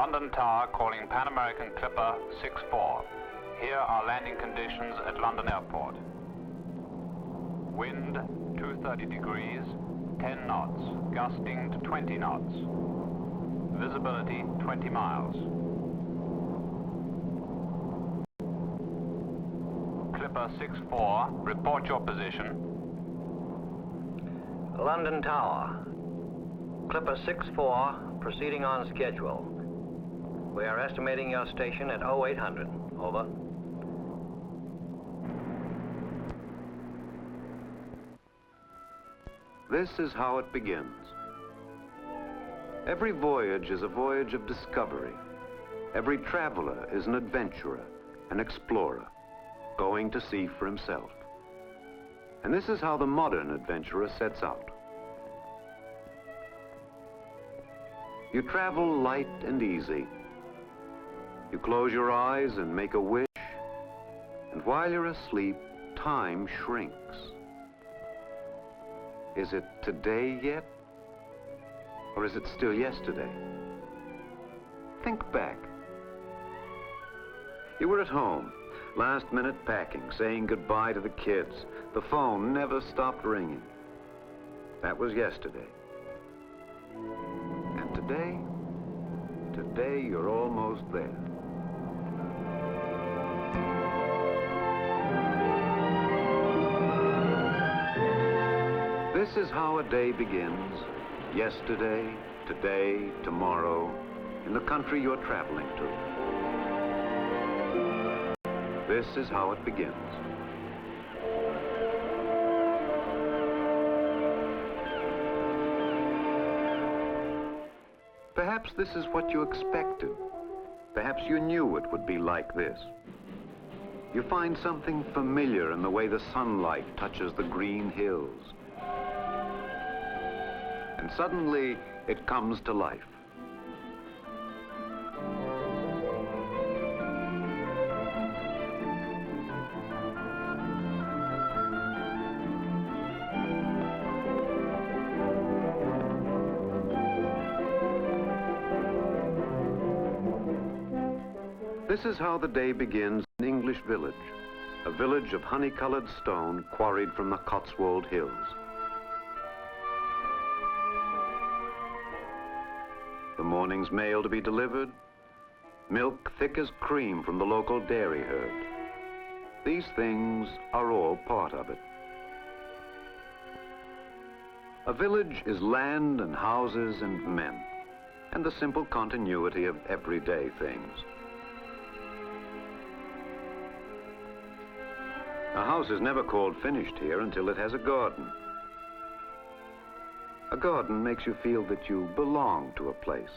London Tower calling Pan American Clipper 64. Here are landing conditions at London Airport. Wind 230 degrees, 10 knots, gusting to 20 knots. Visibility 20 miles. Clipper 64, report your position. London Tower. Clipper 64, proceeding on schedule. We are estimating your station at 0800. Over. This is how it begins. Every voyage is a voyage of discovery. Every traveler is an adventurer, an explorer, going to see for himself. And this is how the modern adventurer sets out. You travel light and easy. You close your eyes and make a wish, and while you're asleep, time shrinks. Is it today yet? Or is it still yesterday? Think back. You were at home, last minute packing, saying goodbye to the kids. The phone never stopped ringing. That was yesterday. And today you're almost there. This is how a day begins. Yesterday, today, tomorrow, in the country you're traveling to. This is how it begins. Perhaps this is what you expected. Perhaps you knew it would be like this. You find something familiar in the way the sunlight touches the green hills. And suddenly, it comes to life. This is how the day begins in an English village, a village of honey-colored stone quarried from the Cotswold Hills. The morning's mail to be delivered, milk thick as cream from the local dairy herd. These things are all part of it. A village is land and houses and men, and the simple continuity of everyday things. A house is never called finished here until it has a garden. A garden makes you feel that you belong to a place.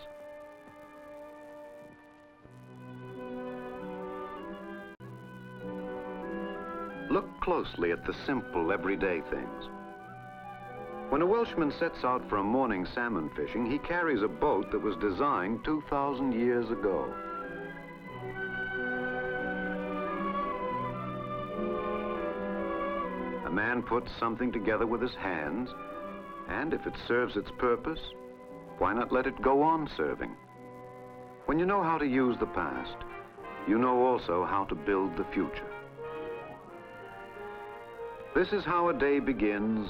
Look closely at the simple, everyday things. When a Welshman sets out for a morning salmon fishing, he carries a boat that was designed 2,000 years ago. A man puts something together with his hands, and if it serves its purpose, why not let it go on serving? When you know how to use the past, you know also how to build the future. This is how a day begins,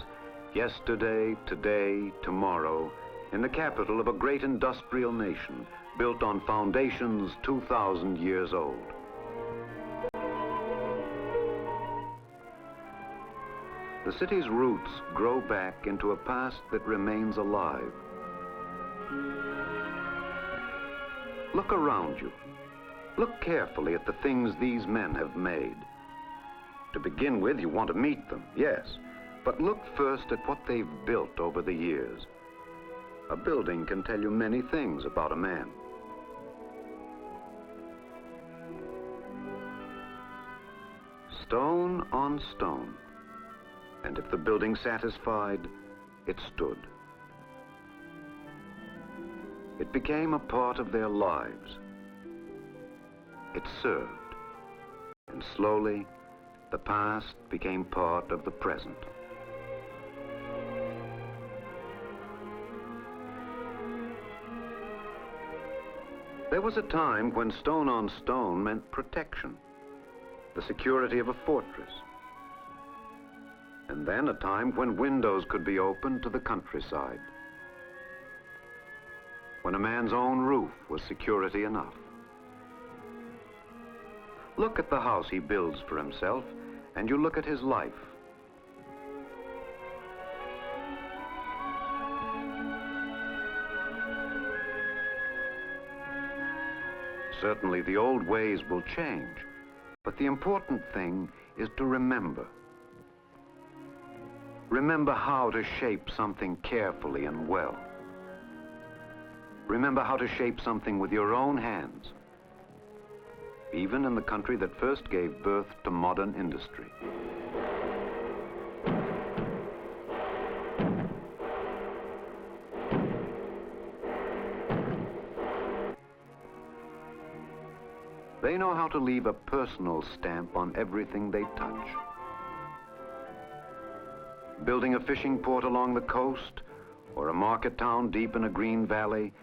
yesterday, today, tomorrow, in the capital of a great industrial nation, built on foundations 2,000 years old. The city's roots grow back into a past that remains alive. Look around you. Look carefully at the things these men have made. To begin with, you want to meet them, yes, but look first at what they've built over the years. A building can tell you many things about a man. Stone on stone. And if the building satisfied, it stood. It became a part of their lives. It served. And slowly, the past became part of the present. There was a time when stone on stone meant protection, the security of a fortress. And then a time when windows could be opened to the countryside, when a man's own roof was security enough. Look at the house he builds for himself, and you look at his life. Certainly the old ways will change, but the important thing is to remember. Remember how to shape something carefully and well. Remember how to shape something with your own hands, even in the country that first gave birth to modern industry. They know how to leave a personal stamp on everything they touch. Building a fishing port along the coast or a market town deep in a green valley,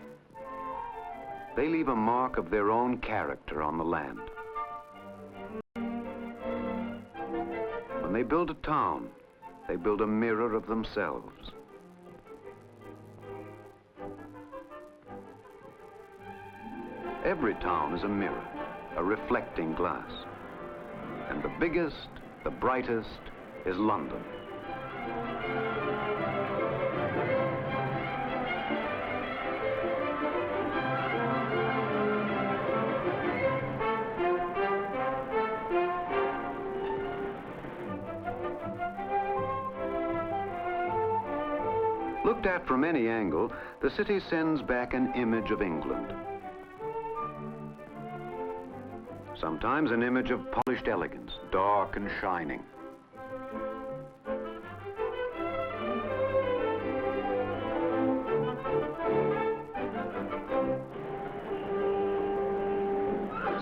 they leave a mark of their own character on the land. When they build a town, they build a mirror of themselves. Every town is a mirror, a reflecting glass. And the biggest, the brightest, is London. Looked at from any angle, the city sends back an image of England. Sometimes an image of polished elegance, dark and shining.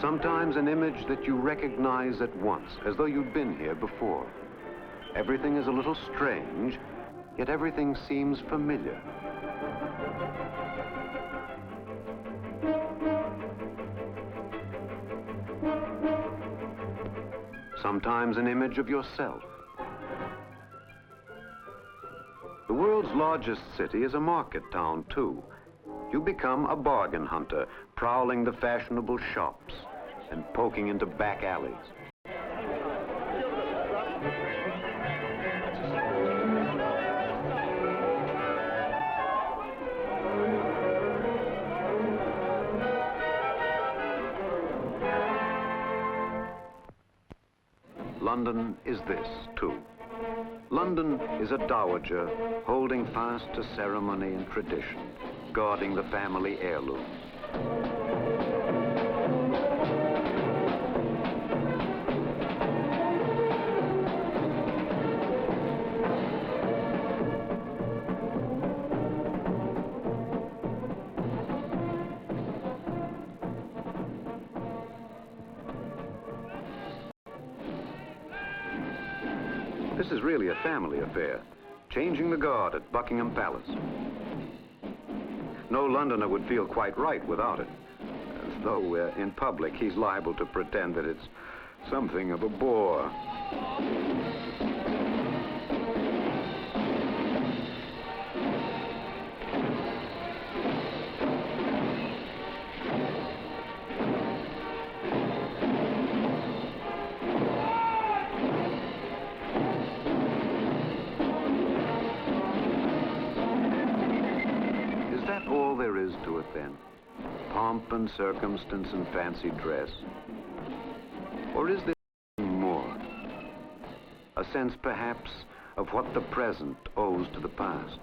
Sometimes an image that you recognize at once, as though you'd been here before. Everything is a little strange, yet everything seems familiar. Sometimes an image of yourself. The world's largest city is a market town, too. You become a bargain hunter, prowling the fashionable shops and poking into back alleys. London is this, too. London is a dowager holding fast to ceremony and tradition, guarding the family heirlooms. This is really a family affair, changing the guard at Buckingham Palace. No Londoner would feel quite right without it, as though in public he's liable to pretend that it's something of a bore. All there is to it, then? Pomp and circumstance and fancy dress? Or is there something more? A sense, perhaps, of what the present owes to the past?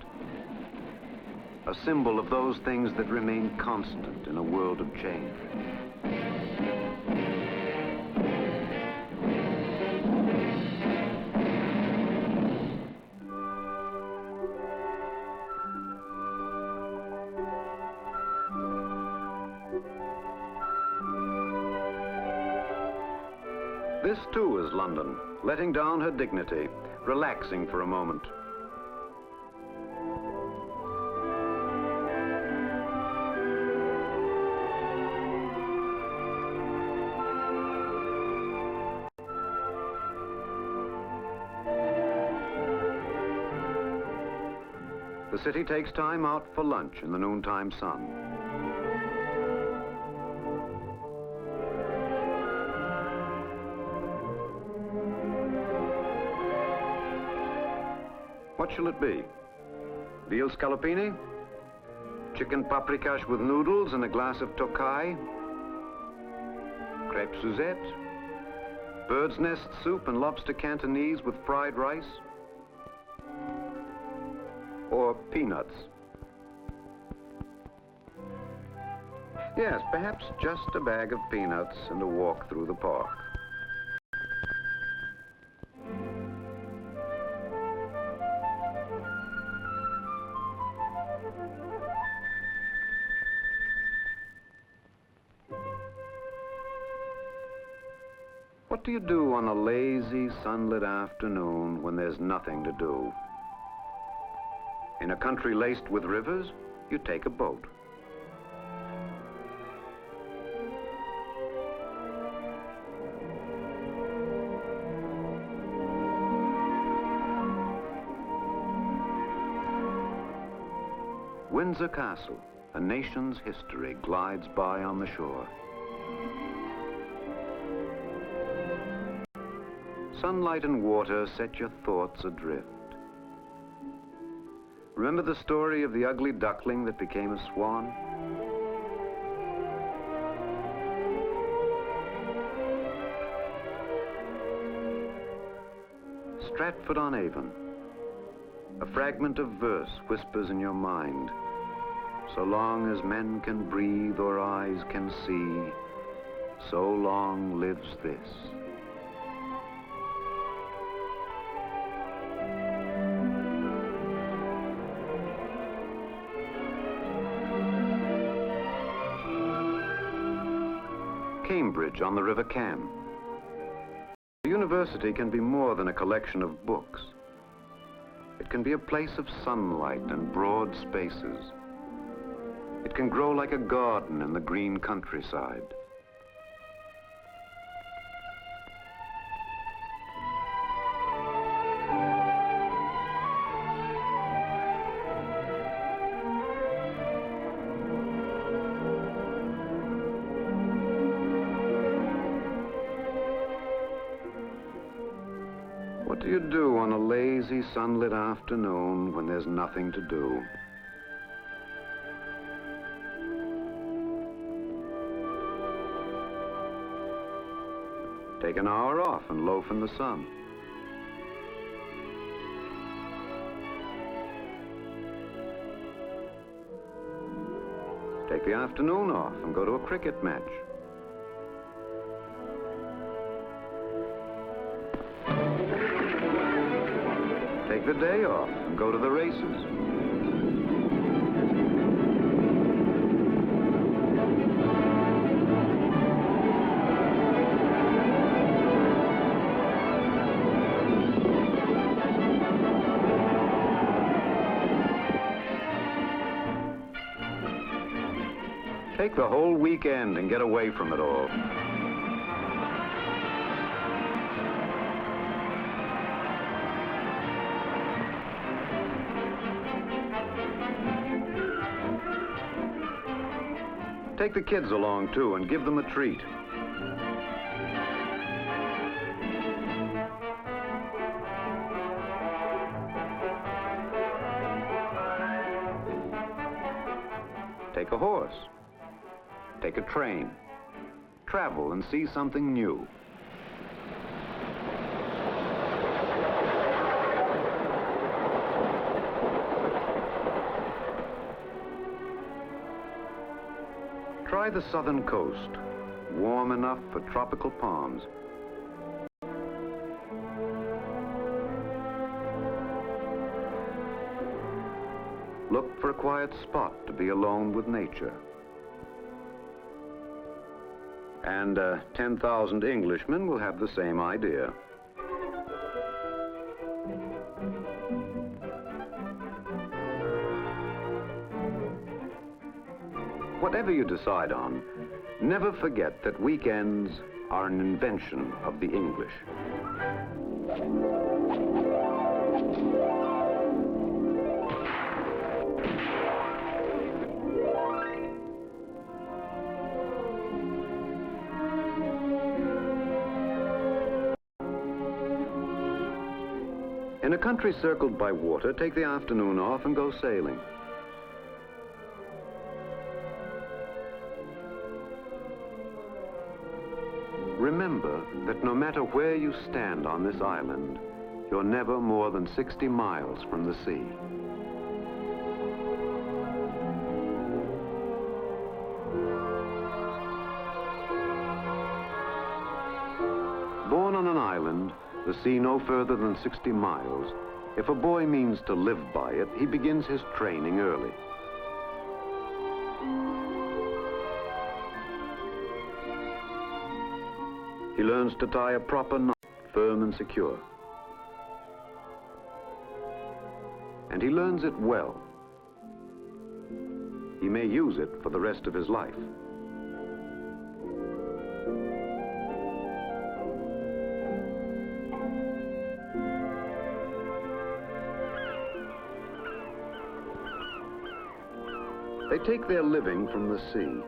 A symbol of those things that remain constant in a world of change? This, too, is London, letting down her dignity, relaxing for a moment. The city takes time out for lunch in the noontime sun. What shall it be? Veal scallopini? Chicken paprikash with noodles and a glass of Tokai? Crepe Suzette? Bird's nest soup and lobster Cantonese with fried rice? Or peanuts? Yes, perhaps just a bag of peanuts and a walk through the park. What do you do on a lazy, sunlit afternoon when there's nothing to do? In a country laced with rivers, you take a boat. Windsor Castle, a nation's history, glides by on the shore. Sunlight and water set your thoughts adrift. Remember the story of the ugly duckling that became a swan? Stratford-on-Avon. A fragment of verse whispers in your mind. So long as men can breathe or eyes can see, so long lives this. Cambridge on the River Cam. The university can be more than a collection of books. It can be a place of sunlight and broad spaces. It can grow like a garden in the green countryside. What do you do on a lazy, sunlit afternoon when there's nothing to do? Take an hour off and loaf in the sun. Take the afternoon off and go to a cricket match. Take the day off and go to the races. Take the whole weekend and get away from it all. Take the kids along, too, and give them a treat. Take a horse. Take a train. Travel and see something new. Try the southern coast, warm enough for tropical palms. Look for a quiet spot to be alone with nature. And 10,000 Englishmen will have the same idea. Whatever you decide on, never forget that weekends are an invention of the English. In a country circled by water, take the afternoon off and go sailing. Remember that no matter where you stand on this island, you're never more than 60 miles from the sea. Born on an island, the sea no further than 60 miles, if a boy means to live by it, he begins his training early. He learns to tie a proper knot, firm and secure. And he learns it well. He may use it for the rest of his life. They take their living from the sea,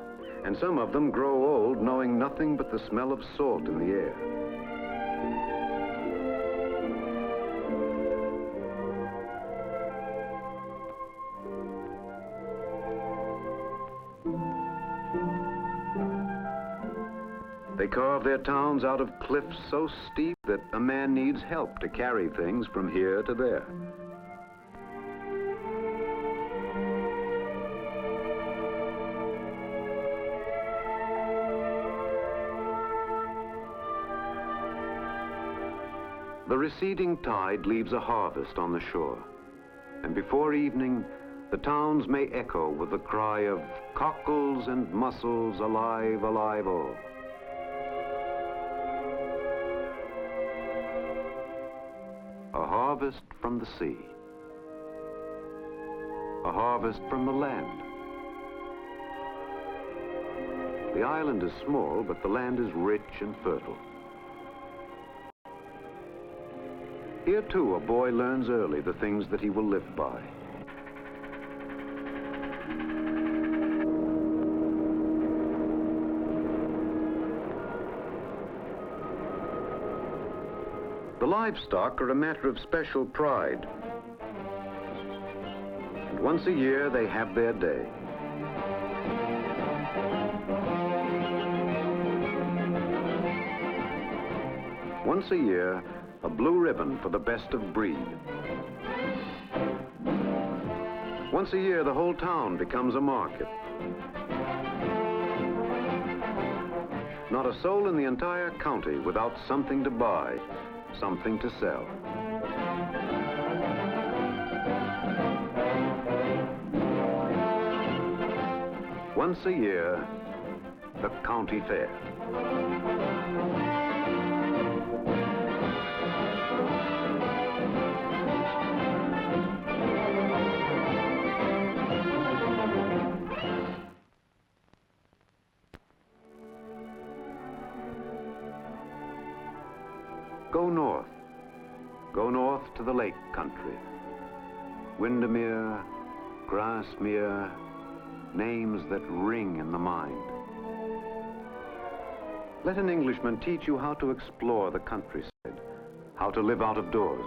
and some of them grow old knowing nothing but the smell of salt in the air. They carve their towns out of cliffs so steep that a man needs help to carry things from here to there. The receding tide leaves a harvest on the shore, and before evening, the towns may echo with the cry of cockles and mussels, alive, alive all. A harvest from the sea. A harvest from the land. The island is small, but the land is rich and fertile. Here, too, a boy learns early the things that he will live by. The livestock are a matter of special pride. And once a year, they have their day. Once a year, a blue ribbon for the best of breed. Once a year, the whole town becomes a market. Not a soul in the entire county without something to buy, something to sell. Once a year, the county fair. Go north. Go north to the lake country. Windermere, Grasmere, names that ring in the mind. Let an Englishman teach you how to explore the countryside, how to live out of doors.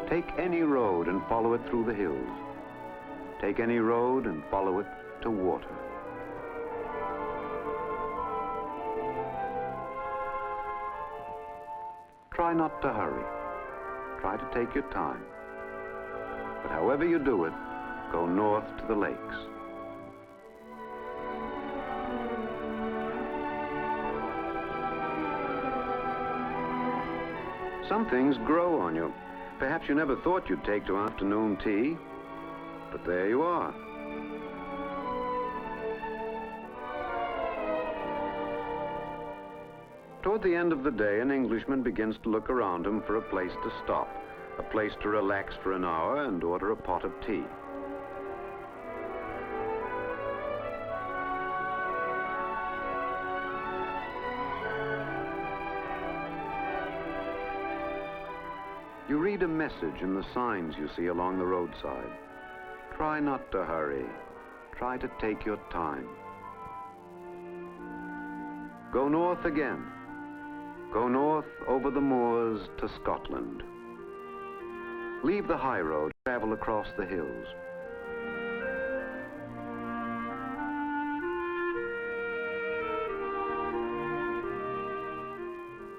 Take any road and follow it through the hills. Take any road and follow it to water. Try not to hurry. Try to take your time. But however you do it, go north to the lakes. Some things grow on you. Perhaps you never thought you'd take to afternoon tea, but there you are. Toward the end of the day, an Englishman begins to look around him for a place to stop, a place to relax for an hour and order a pot of tea. You read a message in the signs you see along the roadside. Try not to hurry. Try to take your time. Go north again. Go north over the moors to Scotland. Leave the high road, travel across the hills.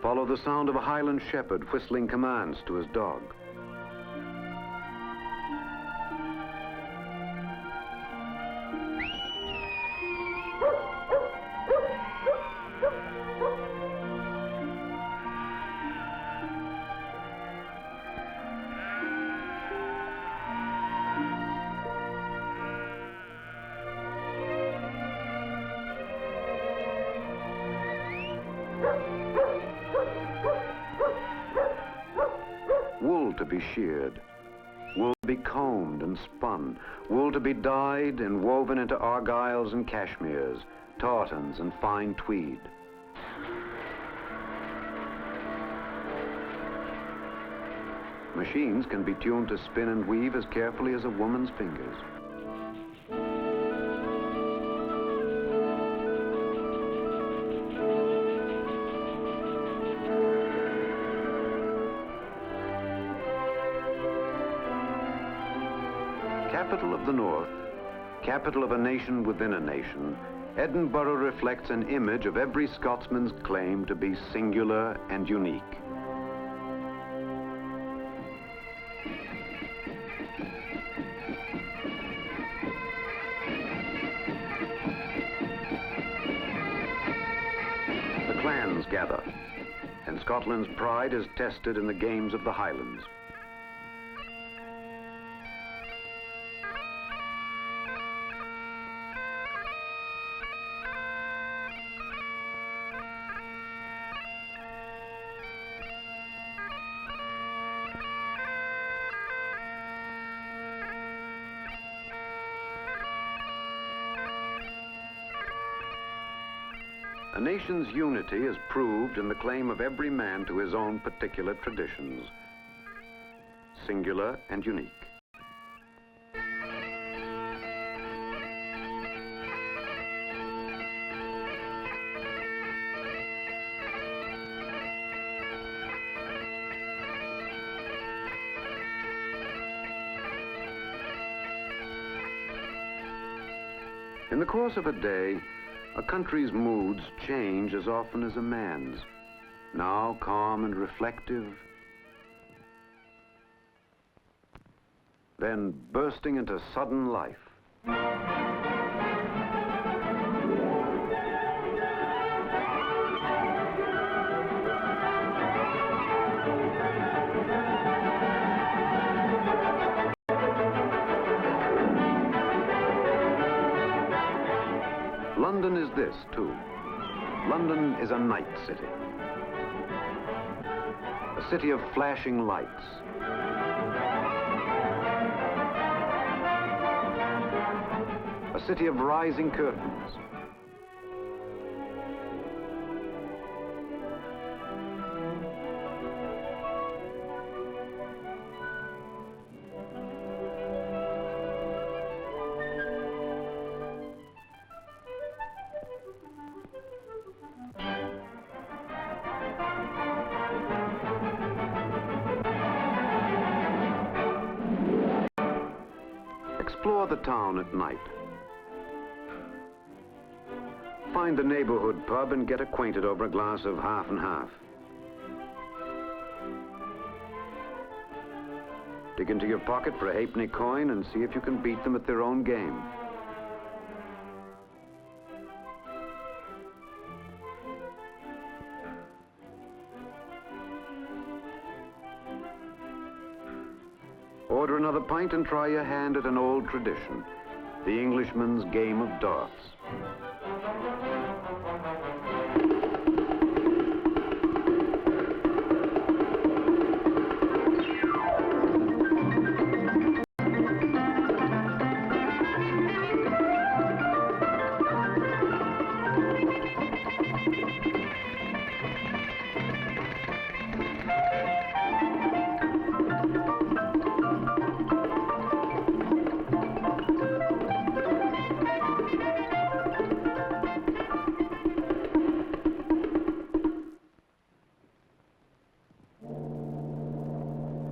Follow the sound of a Highland shepherd whistling commands to his dog. Wool to be sheared, wool to be combed and spun, wool to be dyed and woven into argyles and cashmeres, tartans and fine tweed. Machines can be tuned to spin and weave as carefully as a woman's fingers. Capital of the North, capital of a nation within a nation, Edinburgh reflects an image of every Scotsman's claim to be singular and unique. The clans gather, and Scotland's pride is tested in the games of the Highlands. A nation's unity is proved in the claim of every man to his own particular traditions, singular and unique. In the course of a day, a country's moods change as often as a man's. Now calm and reflective, then bursting into sudden life. London is this, too. London is a night city. A city of flashing lights. A city of rising curtains. Explore the town at night. Find the neighborhood pub and get acquainted over a glass of half and half. Dig into your pocket for a halfpenny coin and see if you can beat them at their own game. Order another pint and try your hand at an old tradition, the Englishman's game of darts.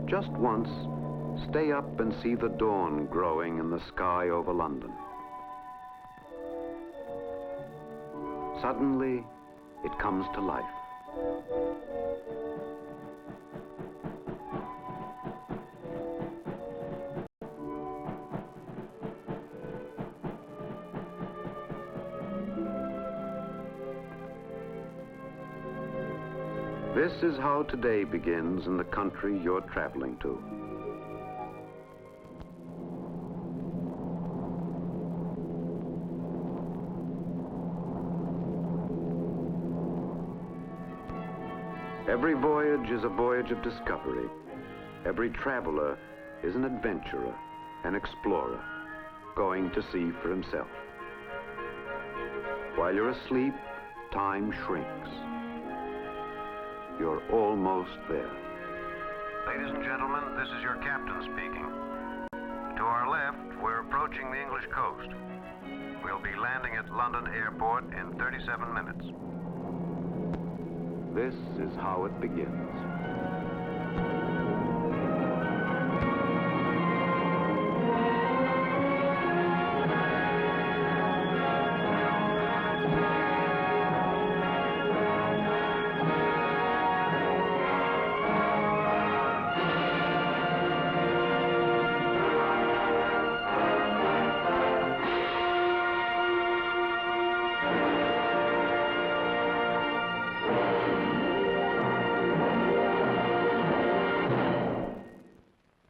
Just once, stay up and see the dawn growing in the sky over London. Suddenly, it comes to life. This is how today begins in the country you're traveling to. Every voyage is a voyage of discovery. Every traveler is an adventurer, an explorer, going to see for himself. While you're asleep, time shrinks. You're almost there. Ladies and gentlemen, this is your captain speaking. To our left, we're approaching the English coast. We'll be landing at London Airport in 37 minutes. This is how it begins.